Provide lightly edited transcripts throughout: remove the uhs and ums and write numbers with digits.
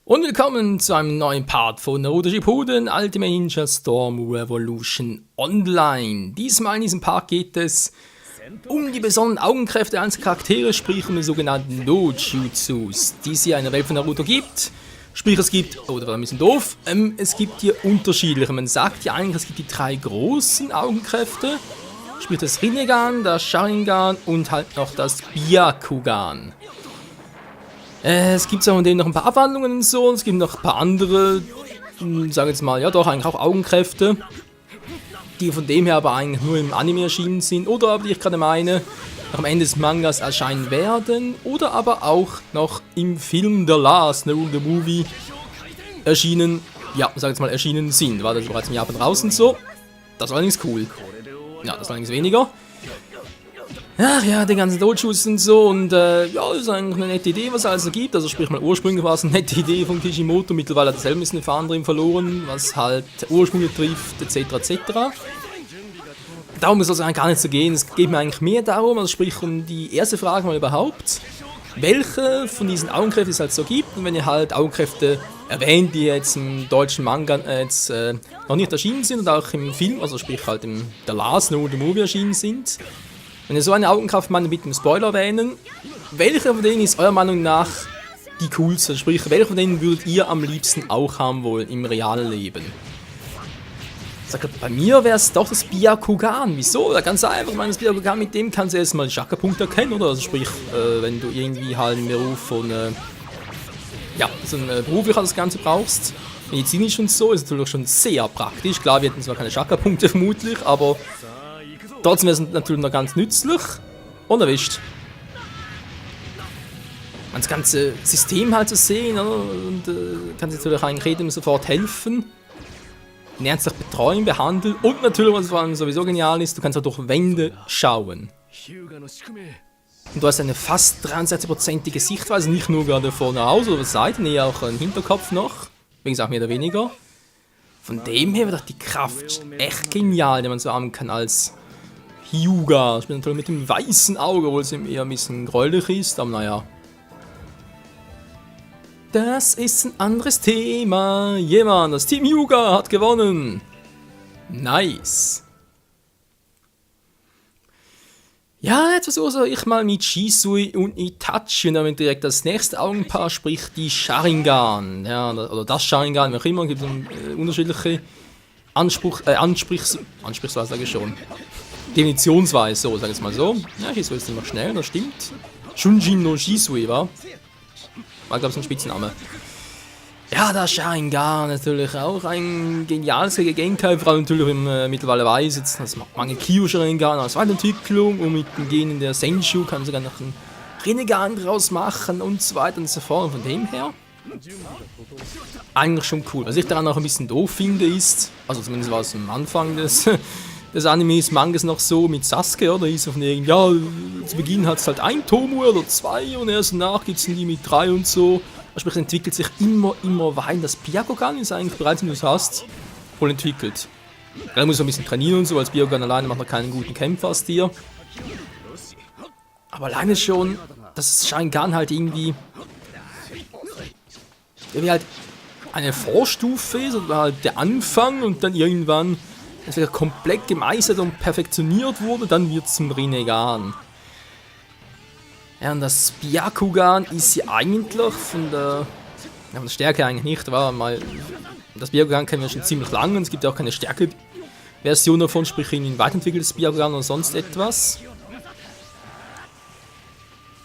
Und willkommen zu einem neuen Part von Naruto Shippuden Ultimate Ninja Storm Revolution Online. Diesmal in diesem Part geht es um die besonderen Augenkräfte einzelner Charaktere, sprich um die sogenannten Dojutsus, die es hier in der Welt von Naruto gibt. Sprich, es gibt, oh, das war ein bisschen doof, es gibt hier unterschiedliche. Man sagt ja eigentlich, es gibt die drei großen Augenkräfte, sprich das Rinnegan, das Sharingan und halt noch das Byakugan. Es gibt von denen noch ein paar Abwandlungen und so, und es gibt noch ein paar andere, sagen jetzt mal, ja doch, eigentlich auch Augenkräfte, die von dem her aber eigentlich nur im Anime erschienen sind, oder aber, die ich gerade meine, noch am Ende des Mangas erscheinen werden, oder aber auch noch im Film The Last Naruto Movie erschienen, ja, sag jetzt mal, erschienen sind. War das bereits im Japan draußen so? Das war allerdings cool. Ja, das war allerdings weniger. Ach ja, die ganzen Dojutsus und so, und ja, das ist eigentlich eine nette Idee, was es also gibt. Also sprich mal, ursprünglich war es eine nette Idee von Kishimoto, mittlerweile hat er selber ein bisschen Faden drin verloren, was halt Ursprung betrifft, etc. etc. Darum soll es eigentlich gar nicht so gehen, es geht mir eigentlich mehr darum, also sprich um die erste Frage mal überhaupt, welche von diesen Augenkräften es halt so gibt, und wenn ihr halt Augenkräfte erwähnt, die jetzt im deutschen Manga jetzt noch nicht erschienen sind und auch im Film, also sprich halt im The Last Naruto Movie erschienen sind. Wenn ihr so eine Augenkraft meint, mit dem Spoiler erwähnen, welche von denen ist eurer Meinung nach die coolste? Sprich, welche von denen würdet ihr am liebsten auch haben wollen im realen Leben? Ich sage, bei mir wäre es doch das Byakugan. Wieso? Da ganz einfach, ich meine, das Byakugan, mit dem kannst du erstmal die Chakra-Punkte erkennen, oder? Also sprich, wenn du irgendwie halt einen Beruf von, ja, so ein beruflich das Ganze brauchst, medizinisch und so, ist natürlich schon sehr praktisch. Klar, wir hätten zwar keine Chakra-Punkte vermutlich, aber trotzdem wäre es natürlich noch ganz nützlich und erwischt. Das ganze System halt zu sehen, oder? Und kann sich natürlich eigentlich jedem sofort helfen. Ernstlich betreuen, behandeln und natürlich, was vor allem sowieso genial ist, du kannst auch durch Wände schauen. Und du hast eine fast 63%ige Sichtweise, nicht nur gerade vorne aus oder Seite, nee, auch im Hinterkopf noch. Wie gesagt, mehr oder weniger. Von dem her wird auch die Kraft echt genial, die man so haben kann als Hyuga. Ich bin natürlich mit dem weißen Auge, obwohl es ihm eher ein bisschen gräulich ist, aber naja. Das ist ein anderes Thema. Jemand, das Team Hyuga hat gewonnen. Nice. Ja, jetzt versuche ich mal mit Shisui und Itachi und damit direkt das nächste Augenpaar, sprich die Sharingan. Ja, oder das Sharingan, wie auch immer, gibt es unterschiedliche Ansprechweise, sage ich schon. Definitionsweise, so, sag ich es mal so. Ja, Shisui ist immer schnell, das stimmt. Shunjin no Shisui, war glaube ich ein Spitzname. Ja, das Sharingan natürlich auch ein geniales Gegenteil, vor allem natürlich mittlerweile weiß jetzt das Mangekyo Sharingan als Weiterentwicklung, und mit den Genen der Senju kann man sogar noch einen Rinnegan draus machen und so weiter und so fort. Und von dem her eigentlich schon cool. Was ich daran auch ein bisschen doof finde ist, also zumindest war es am Anfang des Animes, Mangas noch so mit Sasuke, oder? Hieß auf den, ja, zu Beginn hat es halt ein Tomu oder zwei und erst danach gibt es die mit 3 und so. Sprich, es entwickelt sich immer weiter. Das Byakugan ist eigentlich bereits, wenn du es hast, voll entwickelt. Da muss man ein bisschen trainieren und so, als Byakugan alleine macht noch keinen guten Kämpfer aus dir. Aber alleine schon, das Sharingan halt irgendwie halt eine Vorstufe ist, oder halt der Anfang, und dann irgendwann es wieder komplett gemeistert und perfektioniert wurde, dann wird es zum Rinnegan. Ja, und das Byakugan ist ja eigentlich von der Stärke eigentlich nicht, war mal, das Byakugan kennen wir schon ziemlich lange, und es gibt auch keine Stärke-Version davon, sprich ein weiterentwickeltes Byakugan oder sonst etwas.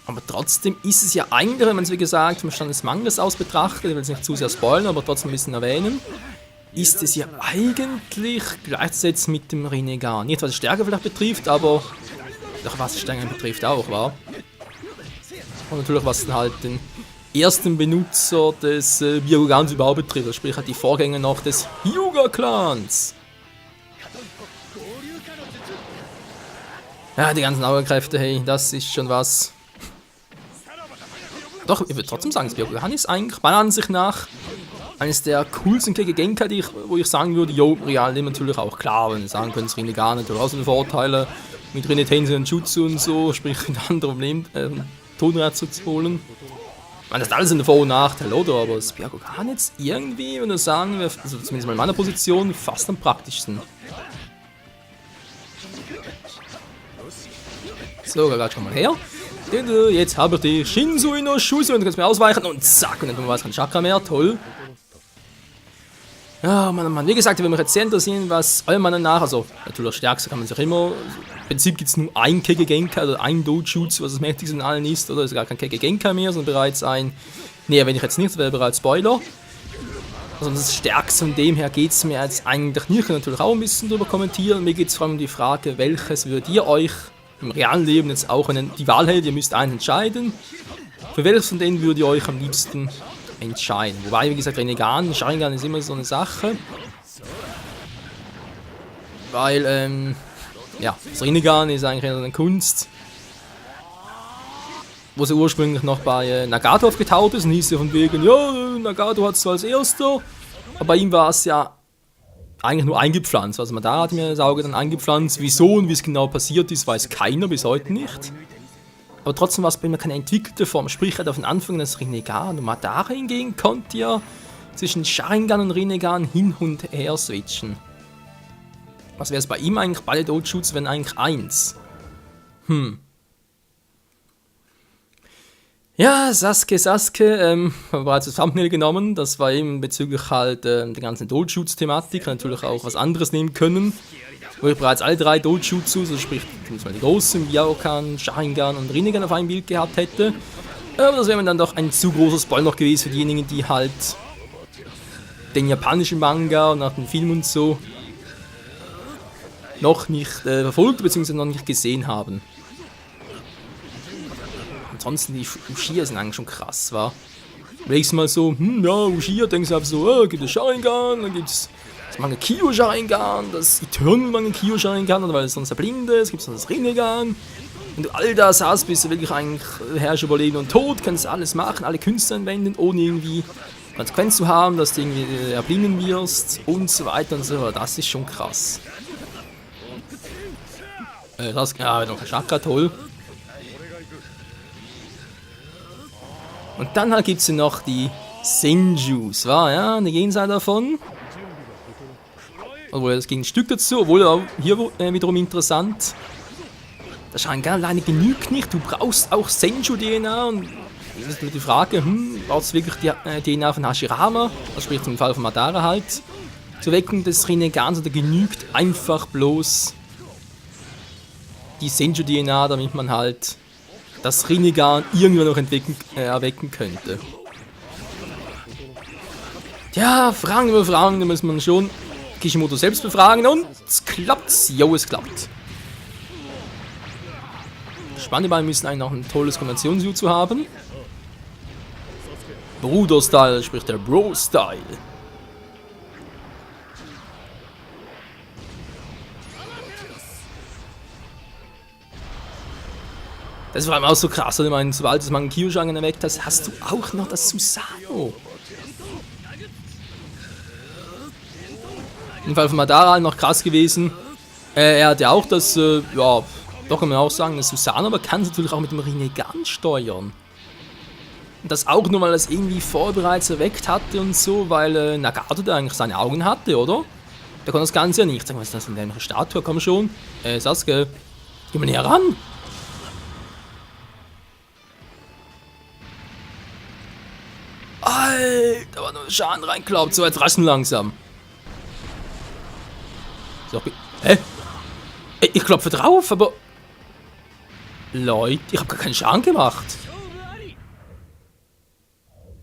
Aber trotzdem ist es ja eigentlich, wenn man es wie gesagt vom Stand des Mangas aus betrachtet, ich will es nicht zu sehr spoilern, aber trotzdem ein bisschen erwähnen, ist es ja eigentlich gleichzusetzen mit dem Rinnegan. Nicht was die Stärke vielleicht betrifft, aber doch was die Stärke betrifft auch, war. Und natürlich was dann halt den ersten Benutzer des Byakugans überhaupt betrifft, also sprich halt die Vorgänger noch des Hyuga-Clans. Ja, die ganzen Augenkräfte, hey, das ist schon was. Doch, ich würde trotzdem sagen, das Byakugan ist eigentlich meiner Ansicht nach eines der coolsten Genkai, wo ich sagen würde, jo, real nehmen natürlich auch klar, wenn wir sagen können, das Rinnegan natürlich auch so Vorteile mit Rinne Tensei und Jutsu und so, sprich mit anderen Tonrad zu holen. Ich meine, das ist alles ein Vor- und Nachteil, oder? Aber das Byakugan jetzt irgendwie, würde ich sagen, also zumindest mal in meiner Position, fast am praktischsten. So, gerade schon mal her. Jetzt habe ich die Shinsui no Schusse und du kannst mir ausweichen und zack, und dann war es kein Chakra mehr, toll. Ja, Mann, wie gesagt, ich würde mich jetzt sehr interessieren, was eurer Meinung nach, also natürlich stärkste kann man sich immer, im Prinzip gibt es nur ein Kege-Genkai, oder ein Dojutsu, was das mächtigste von allen ist, oder? Es ist gar kein Kege-Genkai mehr, sondern bereits ein, nee, wenn ich jetzt nicht, das wäre bereits Spoiler. Also das Stärkste von dem her geht es mir jetzt eigentlich nicht, ich kann natürlich auch ein bisschen drüber kommentieren, mir geht es vor allem um die Frage, welches würdet ihr euch im realen Leben jetzt auch die Wahl hält, ihr müsst einen entscheiden, für welches von denen würdet ihr euch am liebsten entscheiden. Wobei, wie gesagt, Rinnegan, Sharingan ist immer so eine Sache. Weil, ja, das Rinnegan ist eigentlich eine Kunst, wo sie ursprünglich noch bei Nagato aufgetaucht ist und hieß ja von wegen, ja, Nagato hat es zwar als erster, aber bei ihm war es ja eigentlich nur eingepflanzt. Also Madara hat mir das Auge dann eingepflanzt. Wieso und wie es genau passiert ist, weiß keiner bis heute nicht. Aber trotzdem war es bei mir keine entwickelte Form. Sprich, halt auf den Anfang das Rinnegan. Und Madara hingegen konnte ja zwischen Sharingan und Rinnegan hin und her switchen. Was wäre es bei ihm eigentlich? Beide Dojutsu wären eigentlich eins. Ja, Sasuke, habe bereits das Thumbnail genommen. Das war eben bezüglich halt der ganzen Dojutsu-Thematik. Natürlich auch was anderes nehmen können. Wo ich bereits alle drei Dojutsu, also sprich die großen, Byakugan, Sharingan und Rinnegan auf einem Bild gehabt hätte. Aber das wäre mir dann doch ein zu großer Spoiler noch gewesen für diejenigen, die halt den japanischen Manga und auch den Film und so noch nicht verfolgt bzw. noch nicht gesehen haben. Ansonsten die Uchiha sind eigentlich schon krass, wa? Überlegst du mal so, ja, Uchiha, denkst du einfach so, gibt es Sharingan, dann gibt's das Mangekyo Sharingan, das Eternal Mangekyo Sharingan, oder weil es sonst der Blinde ist, gibt es noch das Rinnegan. Wenn du all das hast, bist du wirklich eigentlich Herrscher über Leben und Tod, kannst alles machen, alle Künste anwenden, ohne irgendwie Konsequenz zu haben, dass du irgendwie erblinden wirst und so weiter und so fort. Das ist schon krass. Das, ja, noch ein Chakra, toll. Und dann halt gibt es noch die Senjus, war ja, eine Gegenseite davon. Obwohl, das ging ein Stück dazu, obwohl auch hier wiederum interessant. Das Sharingan alleine genügt nicht, du brauchst auch Senju-DNA und das ist mit die Frage, brauchst du wirklich die DNA von Hashirama, also sprich im Fall von Madara halt, zur Weckung des Rinnegans, oder genügt einfach bloß die Senju-DNA, damit man halt das Rinnegan irgendwann noch erwecken könnte. Tja, Fragen über Fragen, da muss man schon Kishimoto selbst befragen und es klappt. Jo, es klappt. Spannend, die beiden müssen eigentlich noch ein tolles Konventionsjutsu haben. Bruder-Style, sprich der Bro-Style. Das war auch so krass, ich meine, sobald du das Kyo-Sharingan erweckt hast, hast du auch noch das Susanoo. Im Fall von Madara noch krass gewesen. Er hat ja auch das, ja, doch kann man auch sagen, das Susanoo, aber kann es natürlich auch mit dem Rinnegan steuern. Und das auch nur, weil er es irgendwie bereits erweckt hatte und so, weil Nagato da eigentlich seine Augen hatte, oder? Der konnte das Ganze ja nicht. Sag mal, was ist das denn eine Statue? Komm schon. Sasuke, geh mal näher ran. Alter, da war nur Schaden reinklappt. So, jetzt raschen langsam. So, hä? Ich klopfe drauf, aber... Leute, ich habe gar keinen Schaden gemacht.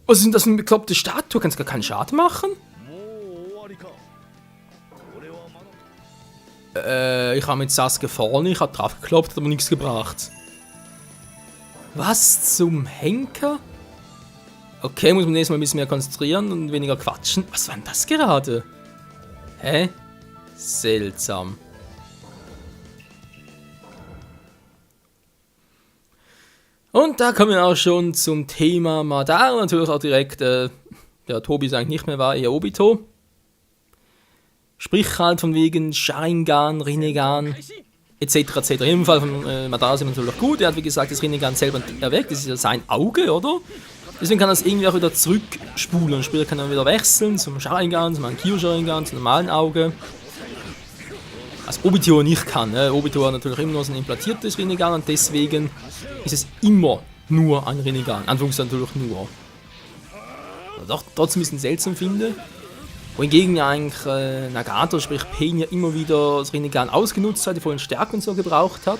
Was ist denn das für eine bekloppte Statue? Kannst du gar keinen Schaden machen? Ich habe mit Sasuke vorne, ich habe drauf geklopft, hat aber nichts gebracht. Was zum Henker? Okay, muss man nächstes Mal ein bisschen mehr konzentrieren und weniger quatschen. Was war denn das gerade? Hä? Seltsam. Und da kommen wir auch schon zum Thema Madara. Natürlich auch direkt, der Tobi ist eigentlich nicht mehr, war eher Obito. Sprich halt von wegen Sharingan, Rinnegan, etc. etc. Im Fall von Madara sind wir natürlich auch gut. Er hat wie gesagt das Rinnegan selber erweckt. Das ist ja sein Auge, oder? Deswegen kann er das irgendwie auch wieder zurückspulen. Später kann er wieder wechseln zum Sharingan, zum Mankyo Sharingan, zum normalen Auge. Was Obito nicht kann. Obito hat natürlich immer noch so ein implantiertes Rinnegan und deswegen ist es immer nur ein Rinnegan. Anführungszeichen natürlich nur. Was ich trotzdem ein bisschen seltsam finde. Wohingegen ja eigentlich Nagato, sprich Pain, ja immer wieder das Rinnegan ausgenutzt hat, die vollen Stärken und so gebraucht hat.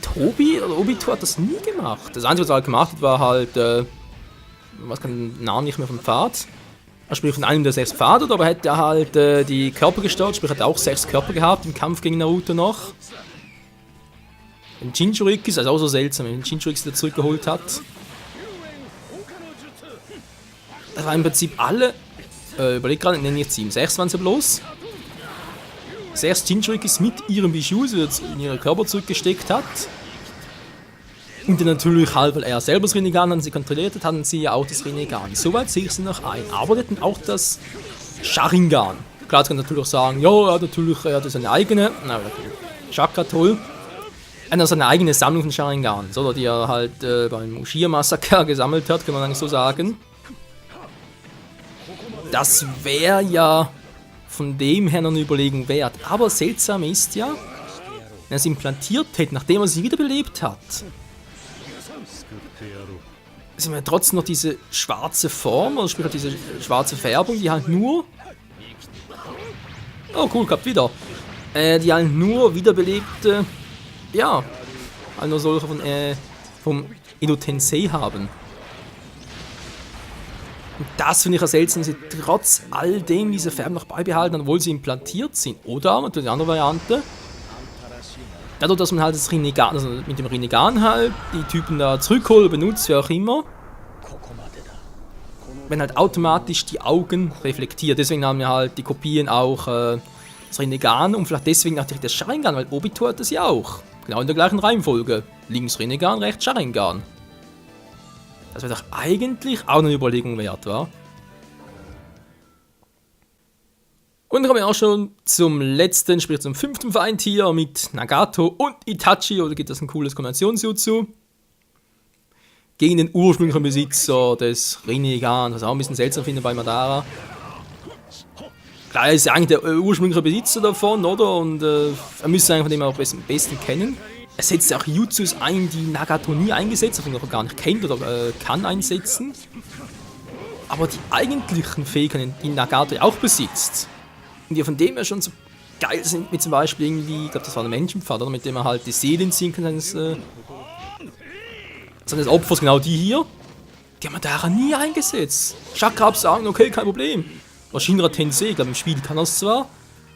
Tobi oder Obito hat das nie gemacht. Das Einzige, was er halt gemacht hat, war halt, was kann den Namen nicht mehr vom Pfad. Sprich von einem der 6 Pfade, aber hätte er halt die Körper gestört, sprich hat er auch 6 Körper gehabt im Kampf gegen Naruto noch. Den Jinchuriki, also auch so seltsam, wenn den Jinchuriki wieder zurückgeholt hat. Das war im Prinzip alle, überleg gerade, nenne ich jetzt 7, 6 waren sie bloß. 6 Jinchurikis mit ihrem Bijou, die in ihren Körper zurückgesteckt hat. Und dann natürlich halt, weil er selber das Rinnegan sie kontrolliert hat, hatten sie ja auch das Rinnegan. Soweit sehe ich sie noch ein. Aber die hatten auch das Sharingan. Klar, jetzt kann man natürlich auch sagen, ja, er hat seine eigene, Chakra toll. Er hat seine eigene Sammlung von Sharingans, oder die er halt beim Uchiha-Massaker gesammelt hat, kann man eigentlich so sagen. Das wäre ja von dem her noch eine Überlegung wert. Aber seltsam ist ja, wenn er es implantiert hätte, nachdem er sie wiederbelebt hat, sind wir trotzdem noch diese schwarze Form, oder sprich diese schwarze Färbung, die halt nur... Oh cool, gehabt wieder. Die halt nur wiederbelebte, ja, halt nur solche vom Edo Tensei haben. Und das finde ich ja seltsam, dass sie trotz all dem diese Färben noch beibehalten, obwohl sie implantiert sind. Oder, natürlich die andere Variante, dadurch, dass man halt das Rinnegan, also mit dem Rinnegan halt die Typen da zurückholt, benutzt, wie auch immer, wenn halt automatisch die Augen reflektiert. Deswegen haben ja halt die Kopien auch das Rinnegan und vielleicht deswegen auch direkt das Sharingan, weil Obito hat das ja auch. Genau in der gleichen Reihenfolge. Links Rinnegan, rechts Sharingan. Das wäre doch eigentlich auch eine Überlegung wert, wa? Und dann kommen wir auch schon zum letzten, sprich zum 5. Feind hier mit Nagato und Itachi, oder gibt es ein cooles Kombinationsjutsu? Gegen den ursprünglichen Besitzer des Rinnegan, was ich auch ein bisschen seltsam finde bei Madara. Klar, er ist ja eigentlich der ursprüngliche Besitzer davon, oder? Und er müsste eigentlich von dem auch am besten kennen. Er setzt auch Jutsus ein, die Nagato nie eingesetzt hat, oder gar nicht kennt oder kann einsetzen. Aber die eigentlichen Fähigkeiten, die Nagato auch besitzt, und die von dem her schon so geil sind, wie zum Beispiel irgendwie, ich glaube, das war ein Menschenpfad, oder? Mit dem er halt die Seelen ziehen kann seines Opfers, genau die hier, die haben wir daran nie eingesetzt. Chakra sagen, okay, kein Problem. Oder Shinra Tensei, ich glaube im Spiel kann das zwar,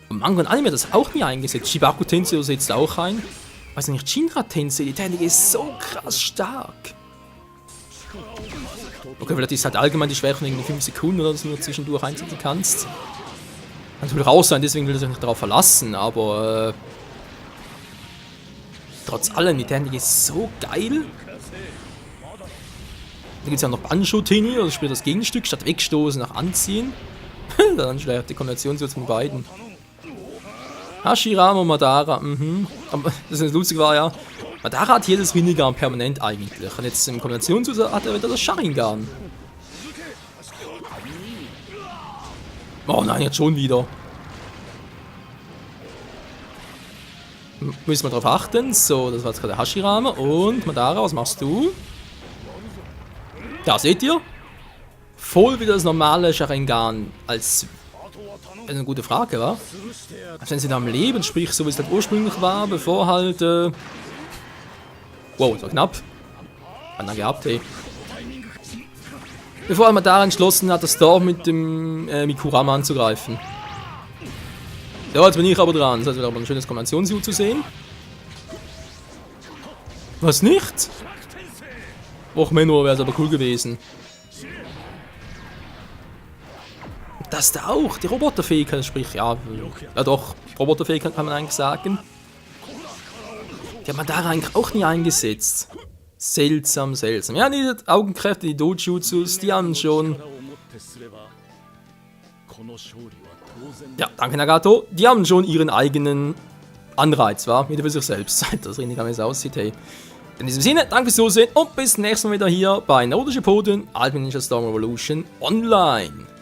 und Manga und Anime hat das auch nie eingesetzt. Shibaku Tensei setzt auch ein. Weiß nicht, Shinra Tensei, die Technik ist so krass stark. Okay, vielleicht ist halt allgemein die Schwäche von 5 Sekunden oder dass du nur zwischendurch einsetzen kannst. Kann natürlich raus sein, deswegen will ich mich nicht darauf verlassen, aber trotz allem, die Technik ist so geil. Da gibt es ja noch Banjo-Tini, also spielt das Gegenstück, statt wegstoßen nach anziehen. Dann schlägt die Kombination so von beiden. Hashirama und Madara, Aber das lustig war ja, Madara hat jedes Rinnegan permanent eigentlich. Und jetzt im Kombinationszusatz hat er wieder das Sharingan. Oh nein, jetzt schon wieder. Müssen wir darauf achten. So, das war jetzt gerade Hashirama. Und Madara, was machst du? Da seht ihr. Voll wieder das normale Sharingan als... eine gute Frage, wa? Als wenn sie da am Leben, sprich so wie es halt ursprünglich war, bevor halt... Wow, das war knapp. Hat er gehabt, hey. Bevor er da entschlossen hat, das Dorf mit dem Mikurama anzugreifen. Ja, jetzt bin ich aber dran. Das heißt, wieder aber ein schönes Kombinationsjutsu zu sehen. Was nicht? Och, Menno, wäre es aber cool gewesen. Das da auch, die Roboterfähigkeit, sprich, ja doch, Roboterfähigkeit kann man eigentlich sagen. Die hat man da eigentlich auch nie eingesetzt. Seltsam, seltsam. Ja, die Augenkräfte, die Dojutsus, die haben schon... Ja, danke Nagato. Die haben schon ihren eigenen Anreiz, wa? Wieder für sich selbst. Das Rinnegan, wie es aussieht, hey. In diesem Sinne, danke fürs Zusehen und bis nächstes Mal wieder hier bei Naruto Shippuden Ultimate Ninja Storm Revolution Online.